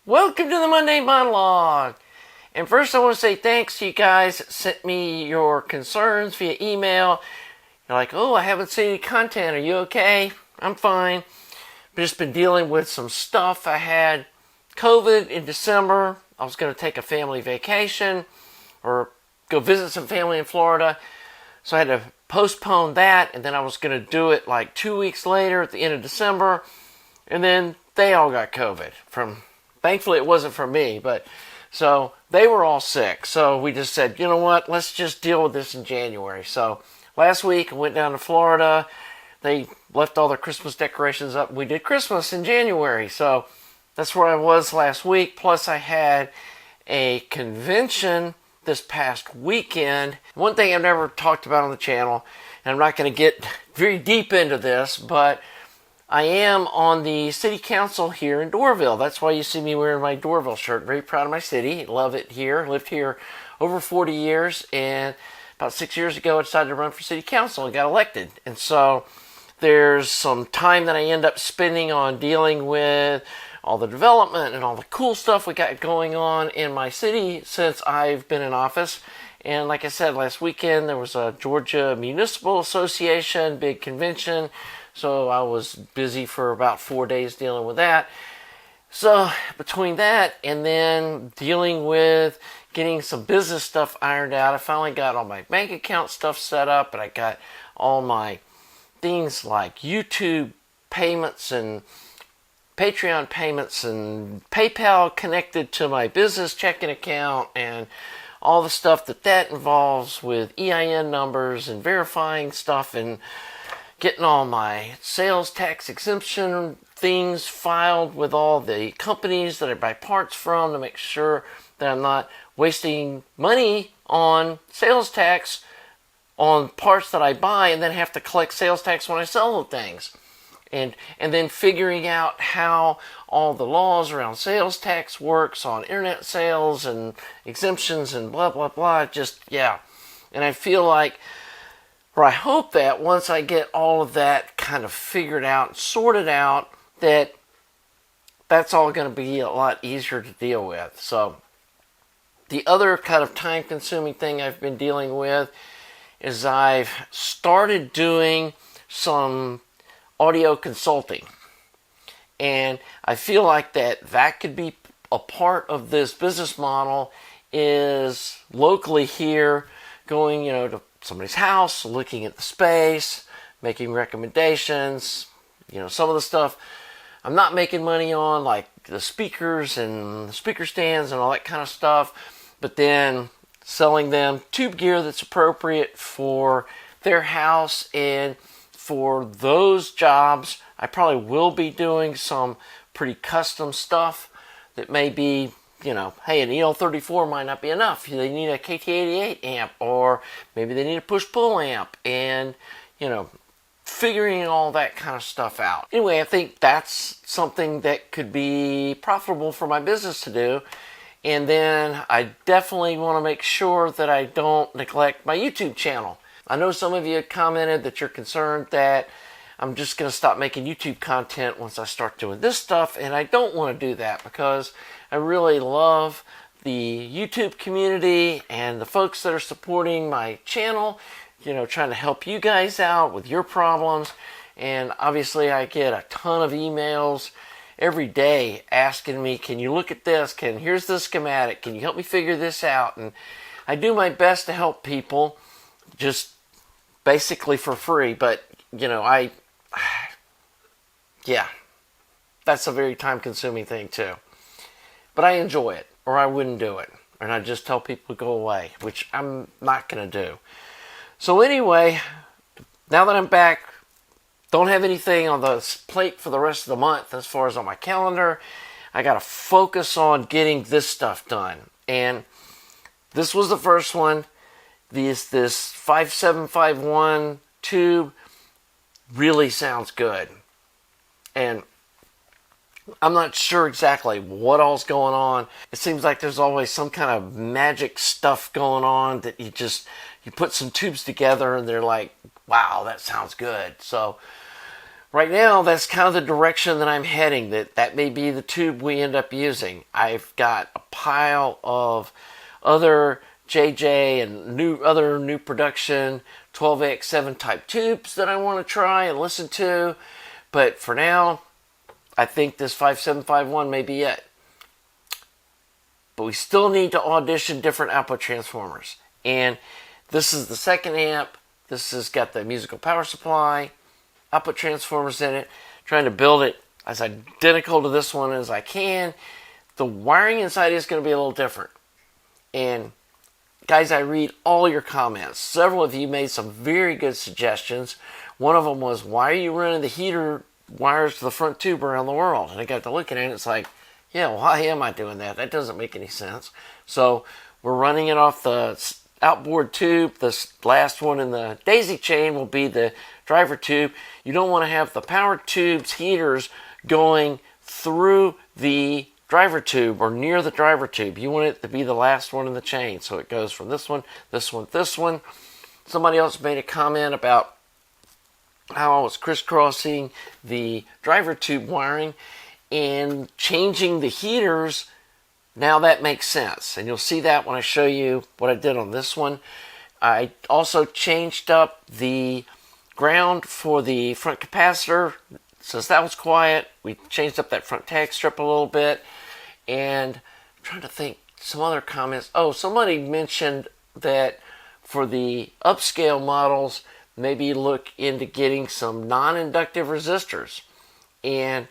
Welcome to the Monday Monologue. And first I want to say thanks to you guys that sent me your concerns via email. You're like, oh, I haven't seen any content. Are you okay? I'm fine. I've just been dealing with some stuff. I had COVID in December. I was going to take a family vacation or go visit some family in Florida. So I had to postpone that, and then I was going to do it like 2 weeks later at the end of December. And then they all got COVID thankfully it wasn't from me, but so they were all sick. So we just said, you know what, let's just deal with this in January. So last week I went down to Florida. They left all their Christmas decorations up. We did Christmas in January. So that's where I was last week. Plus I had a convention this past weekend. One thing I've never talked about on the channel, and I'm not going to get very deep into this, but I am on the city council here in Doraville. That's why you see me wearing my Doraville shirt. Very proud of my city. Love it here. Lived here over 40 years, and about 6 years ago I decided to run for city council and got elected. And so there's some time that I end up spending on dealing with all the development and all the cool stuff we got going on in my city since I've been in office. And like I said, last weekend there was a Georgia Municipal Association big convention. So I was busy for about 4 days dealing with that. So between that and then dealing with getting some business stuff ironed out, I finally got all my bank account stuff set up, and I got all my things like YouTube payments and Patreon payments and PayPal connected to my business checking account, and all the stuff that involves with EIN numbers and verifying stuff and getting all my sales tax exemption things filed with all the companies that I buy parts from to make sure that I'm not wasting money on sales tax on parts that I buy and then have to collect sales tax when I sell the things. And then figuring out how all the laws around sales tax works on internet sales and exemptions and blah, blah, blah. Just, yeah. And I feel like, or I hope that once I get all of that kind of figured out and sorted out, that's all going to be a lot easier to deal with. So the other kind of time-consuming thing I've been dealing with is I've started doing some audio consulting. And I feel like that could be a part of this business model, is locally here going, to somebody's house, looking at the space, making recommendations, some of the stuff I'm not making money on, like the speakers and the speaker stands and all that kind of stuff, but then selling them tube gear that's appropriate for their house. And for those jobs, I probably will be doing some pretty custom stuff that may be, hey, an EL34 might not be enough. They need a KT88 amp, or maybe they need a push-pull amp, and, figuring all that kind of stuff out. Anyway, I think that's something that could be profitable for my business to do. And then I definitely want to make sure that I don't neglect my YouTube channel. I know some of you commented that you're concerned that I'm just going to stop making YouTube content once I start doing this stuff, and I don't want to do that because I really love the YouTube community and the folks that are supporting my channel, trying to help you guys out with your problems. And obviously I get a ton of emails every day asking me, can you look at this? Here's the schematic. Can you help me figure this out? And I do my best to help people just basically for free. But, yeah, that's a very time consuming thing too. But I enjoy it, or I wouldn't do it. And I just tell people to go away, which I'm not going to do. So anyway, now that I'm back, don't have anything on the plate for the rest of the month as far as on my calendar. I got to focus on getting this stuff done. And this was the first one. This 5751 tube really sounds good. And I'm not sure exactly what all's going on. It seems like there's always some kind of magic stuff going on that you put some tubes together and they're like, wow, that sounds good. So right now, that's kind of the direction that I'm heading. That may be the tube we end up using. I've got a pile of other JJ and other new production 12AX7 type tubes that I want to try and listen to. But for now, I think this 5751 may be it. But we still need to audition different output transformers. And this is the second amp. This has got the musical power supply, output transformers in it. Trying to build it as identical to this one as I can. The wiring inside is going to be a little different. And guys, I read all your comments. Several of you made some very good suggestions. One of them was, why are you running the heater wires to the front tube around the world? And I got to looking at it, and it's like, yeah, why am I doing that? That doesn't make any sense. So we're running it off the outboard tube. This last one in the daisy chain will be the driver tube. You don't want to have the power tube's heaters going through the driver tube or near the driver tube. You want it to be the last one in the chain. So it goes from this one, this one, this one. Somebody else made a comment about how I was crisscrossing the driver tube wiring and changing the heaters. Now that makes sense. And you'll see that when I show you what I did on this one. I also changed up the ground for the front capacitor. Since that was quiet, we changed up that front tag strip a little bit. And I'm trying to think some other comments. Oh, somebody mentioned that for the upscale models, maybe look into getting some non-inductive resistors. And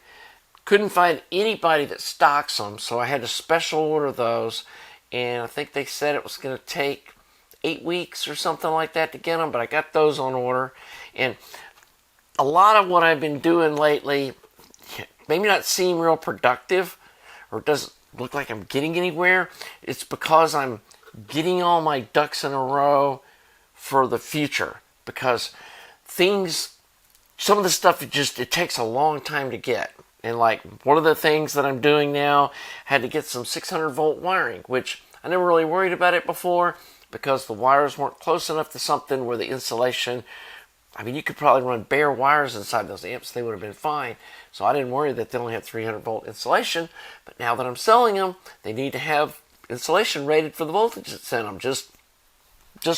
couldn't find anybody that stocks them, so I had to special order those. And I think they said it was going to take 8 weeks or something like that to get them, but I got those on order. And a lot of what I've been doing lately maybe not seem real productive, or doesn't look like I'm getting anywhere. It's because I'm getting all my ducks in a row for the future. Because some of the stuff, it takes a long time to get. And like one of the things that I'm doing now, had to get some 600 volt wiring, which I never really worried about it before because the wires weren't close enough to something where the insulation, I mean, you could probably run bare wires inside those amps, they would have been fine. So I didn't worry that they only had 300 volt insulation. But now that I'm selling them, they need to have insulation rated for the voltage that's in them, just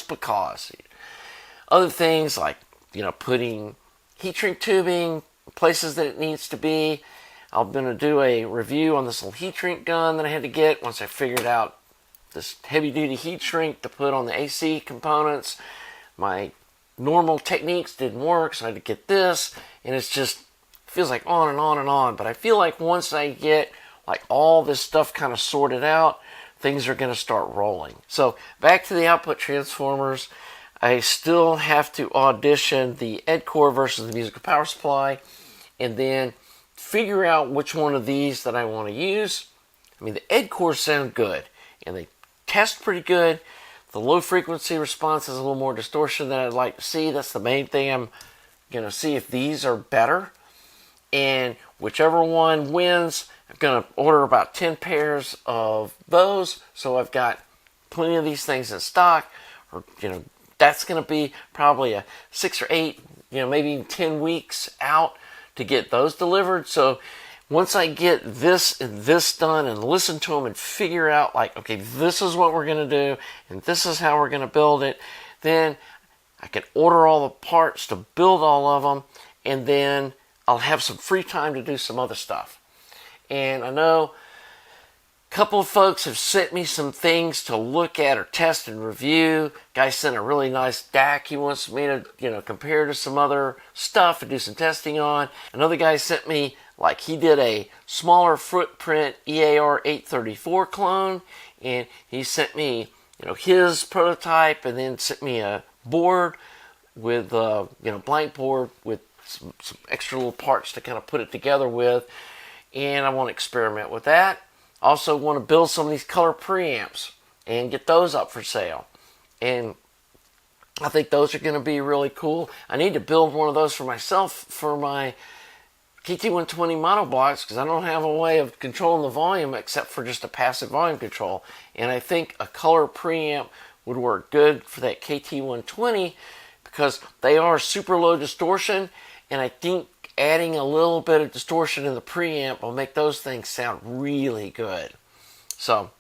because. Other things like, putting heat shrink tubing places that it needs to be. I'm going to do a review on this little heat shrink gun that I had to get once I figured out this heavy duty heat shrink to put on the AC components. My normal techniques didn't work, so I had to get this, and it's just feels like on and on and on. But I feel like once I get like all this stuff kind of sorted out, things are going to start rolling. So back to the output transformers. I still have to audition the Ed core versus the musical power supply, and then figure out which one of these that I want to use. I mean, the Ed cores sound good, and they test pretty good. The low frequency response has a little more distortion than I'd like to see. That's the main thing. I'm going to see if these are better. And whichever one wins, I'm going to order about 10 pairs of those. So I've got plenty of these things in stock. Or, that's going to be probably a 6 or 8, maybe even 10 weeks out to get those delivered. So once I get this and this done and listen to them and figure out like, okay, this is what we're going to do and this is how we're going to build it, then I can order all the parts to build all of them, and then I'll have some free time to do some other stuff. And I know a couple of folks have sent me some things to look at or test and review. Guy sent a really nice DAC he wants me to, compare to some other stuff and do some testing on. Another guy sent me, like, he did a smaller footprint EAR 834 clone, and he sent me, his prototype, and then sent me a board with, blank board with some extra little parts to kind of put it together with. And I want to experiment with that. Also want to build some of these color preamps and get those up for sale. And I think those are going to be really cool. I need to build one of those for myself for my KT120 monoblocks, because I don't have a way of controlling the volume except for just a passive volume control. And I think a color preamp would work good for that KT120 because they are super low distortion, and I think adding a little bit of distortion in the preamp will make those things sound really good. So,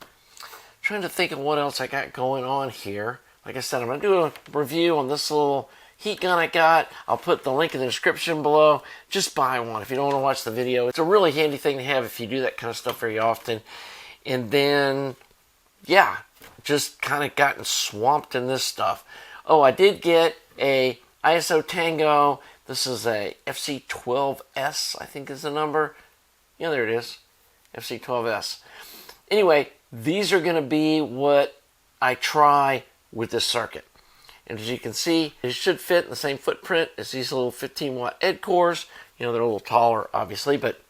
trying to think of what else I got going on here. Like I said, I'm going to do a review on this little heat gun I got. I'll put the link in the description below. Just buy one if you don't want to watch the video. It's a really handy thing to have if you do that kind of stuff very often. And then, yeah, just kind of gotten swamped in this stuff. Oh, I did get a ISO Tango. This is a FC12S, I think is the number. Yeah, there it is. FC12S. Anyway, these are going to be what I try with this circuit. And as you can see, it should fit in the same footprint as these little 15-watt Ed cores. You know, they're a little taller, obviously, but,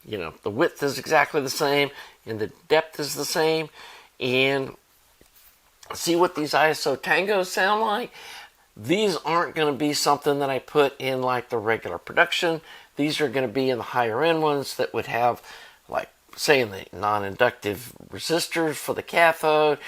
you know, the width is exactly the same, and the depth is the same. And see what these ISO Tangos sound like? These aren't going to be something that I put in like the regular production. These are going to be in the higher end ones that would have, like, say, in the non-inductive resistors for the cathode,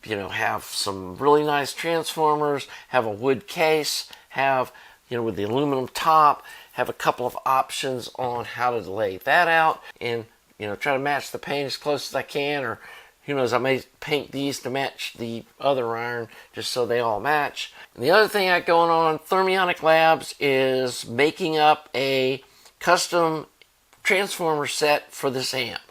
you know, have some really nice transformers, have a wood case, have, you know, with the aluminum top, have a couple of options on how to lay that out, and, you know, try to match the paint as close as I can, or who knows, I may paint these to match the other iron just so they all match. And the other thing I got going on Thermionic Labs is making up a custom transformer set for this amp.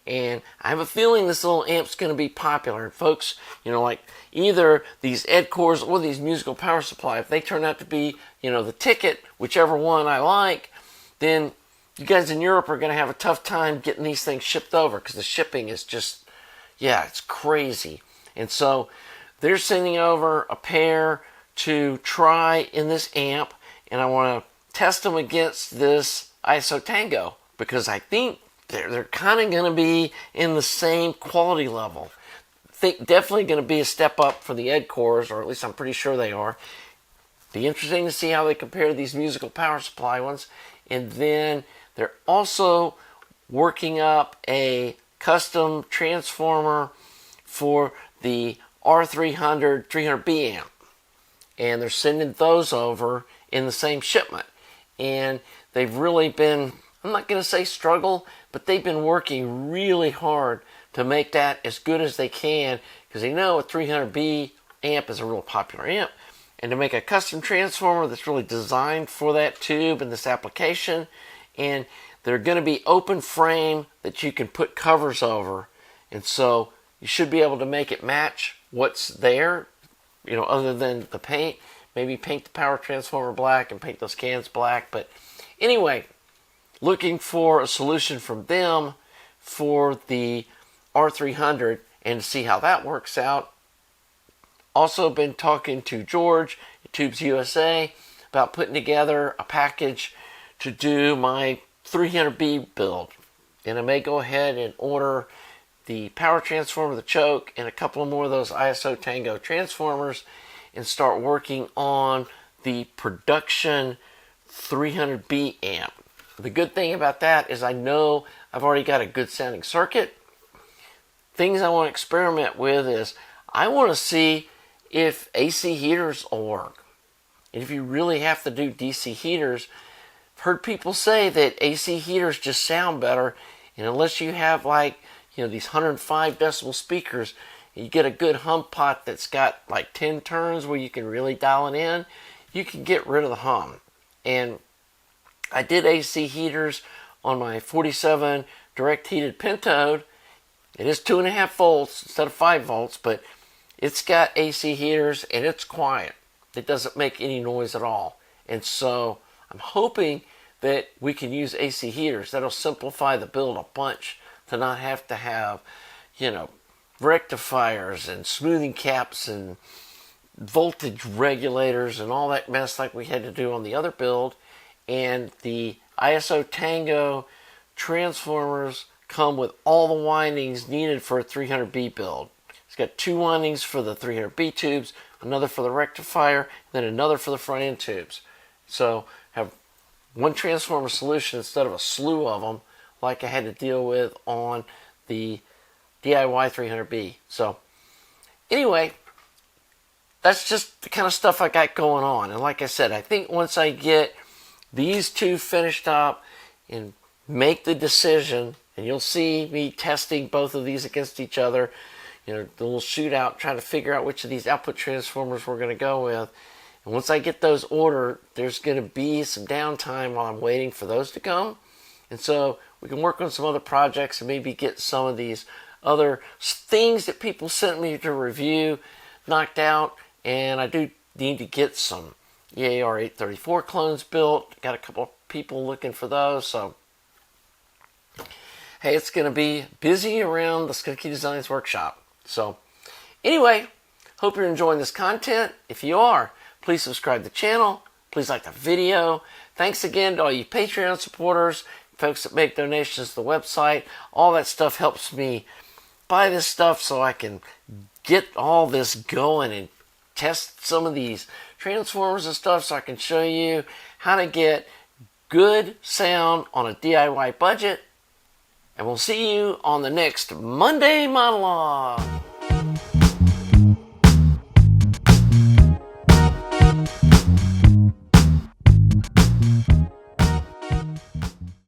And I have a feeling this little amp's going to be popular. And folks, you know, like either these Ed cores or these musical power supply, if they turn out to be, you know, the ticket, whichever one I like, then you guys in Europe are going to have a tough time getting these things shipped over because the shipping is just, yeah, it's crazy. And so they're sending over a pair to try in this amp, and I want to test them against this ISO Tango because I think they're kind of going to be in the same quality level. Definitely going to be a step up for the Ed cores, or at least I'm pretty sure they are. Be interesting to see how they compare to these musical power supply ones. And then they're also working up a custom transformer for the R300 300B amp. And they're sending those over in the same shipment. And they've really been, I'm not going to say struggle, but they've been working really hard to make that as good as they can because they know a 300B amp is a real popular amp. And to make a custom transformer that's really designed for that tube and this application. And they're going to be open frame that you can put covers over. And so you should be able to make it match what's there, you know, other than the paint. Maybe paint the power transformer black and paint those cans black. But anyway, looking for a solution from them for the R300 and to see how that works out. Also been talking to George at Tubes USA about putting together a package to do my 300B build. And I may go ahead and order the power transformer, the choke, and a couple of more of those ISO Tango transformers and start working on the production 300B amp. The good thing about that is I know I've already got a good sounding circuit. Things I want to experiment with is I want to see if AC heaters will work. And if you really have to do DC heaters, I've heard people say that AC heaters just sound better, and unless you have like, you know, these 105 decibel speakers, you get a good hum pot that's got like 10 turns where you can really dial it in, you can get rid of the hum. And I did AC heaters on my 47 direct heated pentode. It is 2.5 volts instead of 5 volts, but it's got AC heaters and it's quiet. It doesn't make any noise at all. And so I'm hoping that we can use AC heaters. That'll simplify the build a bunch to not have to have, you know, rectifiers and smoothing caps and voltage regulators and all that mess like we had to do on the other build. And the ISO Tango transformers come with all the windings needed for a 300B build. It's got 2 windings for the 300B tubes, another for the rectifier, then another for the front end tubes. So have one transformer solution instead of a slew of them like I had to deal with on the DIY 300B. So anyway, that's just the kind of stuff I got going on. And like I said, I think once I get these two finished up and make the decision. And you'll see me testing both of these against each other. You know, the little shootout, trying to figure out which of these output transformers we're going to go with. And once I get those ordered, there's going to be some downtime while I'm waiting for those to come. And so we can work on some other projects and maybe get some of these other things that people sent me to review knocked out. And I do need to get some EAR 834 clones built. Got a couple of people looking for those. So, hey, it's going to be busy around the Skunky Designs workshop. So, anyway, hope you're enjoying this content. If you are, please subscribe to the channel. Please like the video. Thanks again to all you Patreon supporters, folks that make donations to the website. All that stuff helps me buy this stuff so I can get all this going and test some of these transformers and stuff so I can show you how to get good sound on a DIY budget. And we'll see you on the next Monday Monologue.